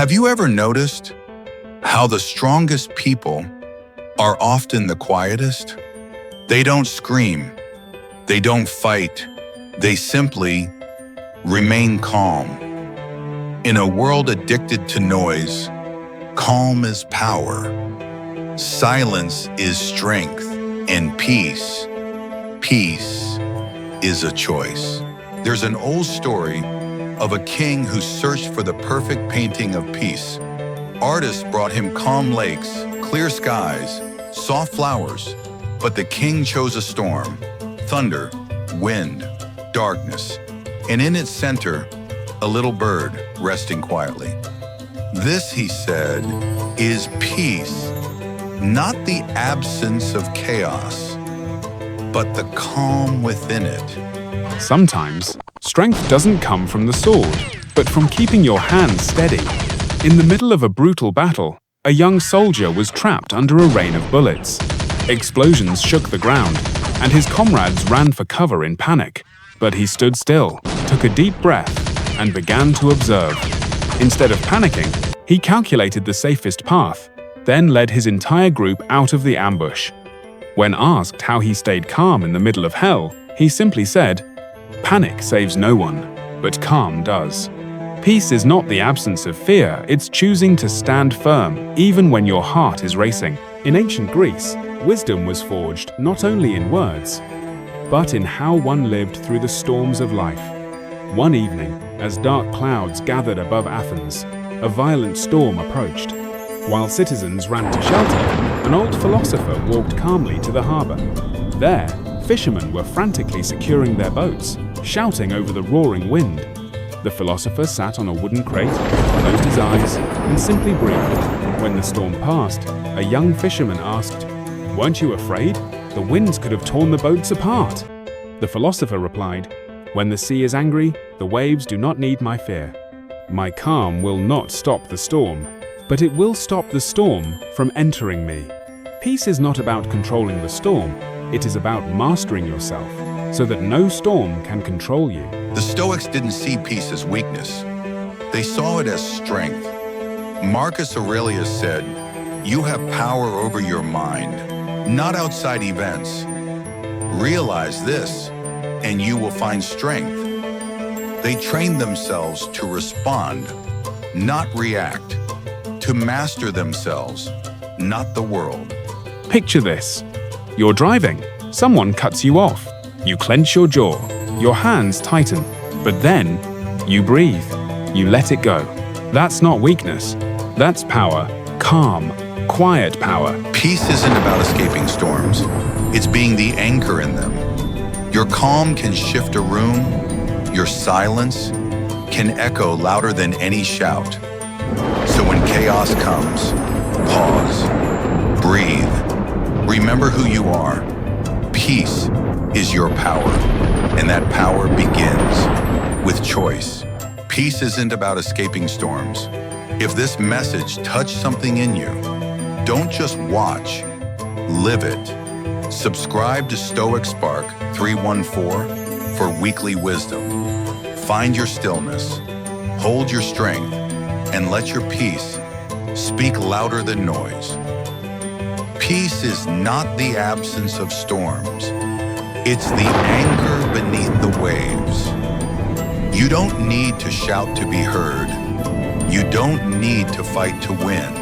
Have you ever noticed how the strongest people are often the quietest? They don't scream, they don't fight, they simply remain calm. In a world addicted to noise, calm is power, silence is strength, and peace is a choice. There's an old story of a king who searched for the perfect painting of peace. Artists brought him calm lakes, clear skies, soft flowers, but the king chose a storm, thunder, wind, darkness, and in its center, a little bird resting quietly. This, he said, is peace, not the absence of chaos, but the calm within it. Sometimes, strength doesn't come from the sword, but from keeping your hands steady. In the middle of a brutal battle, a young soldier was trapped under a rain of bullets. Explosions shook the ground, and his comrades ran for cover in panic. But he stood still, took a deep breath, and began to observe. Instead of panicking, he calculated the safest path, then led his entire group out of the ambush. When asked how he stayed calm in the middle of hell, he simply said, "Panic saves no one, but calm does." Peace is not the absence of fear, it's choosing to stand firm, even when your heart is racing. In ancient Greece, wisdom was forged not only in words, but in how one lived through the storms of life. One evening, as dark clouds gathered above Athens, a violent storm approached. While citizens ran to shelter, an old philosopher walked calmly to the harbor. There, fishermen were frantically securing their boats, shouting over the roaring wind. The philosopher sat on a wooden crate, closed his eyes, and simply breathed. When the storm passed, a young fisherman asked, "Weren't you afraid? The winds could have torn the boats apart." The philosopher replied, "When the sea is angry, the waves do not need my fear. My calm will not stop the storm, but it will stop the storm from entering me." Peace is not about controlling the storm, it is about mastering yourself, so that no storm can control you. The Stoics didn't see peace as weakness. They saw it as strength. Marcus Aurelius said, "You have power over your mind, not outside events. Realize this, and you will find strength." They trained themselves to respond, not react, to master themselves, not the world. Picture this. You're driving. Someone cuts you off. You clench your jaw. Your hands tighten. But then, you breathe. You let it go. That's not weakness. That's power. Calm, quiet power. Peace isn't about escaping storms. It's being the anchor in them. Your calm can shift a room. Your silence can echo louder than any shout. So when chaos comes, pause, breathe, remember who you are. Peace is your power, and that power begins with choice. Peace isn't about escaping storms. If this message touched something in you, don't just watch, live it. Subscribe to Stoic Spark 314 for weekly wisdom. Find your stillness, hold your strength, and let your peace speak louder than noise. Peace is not the absence of storms. It's the anchor beneath the waves. You don't need to shout to be heard. You don't need to fight to win.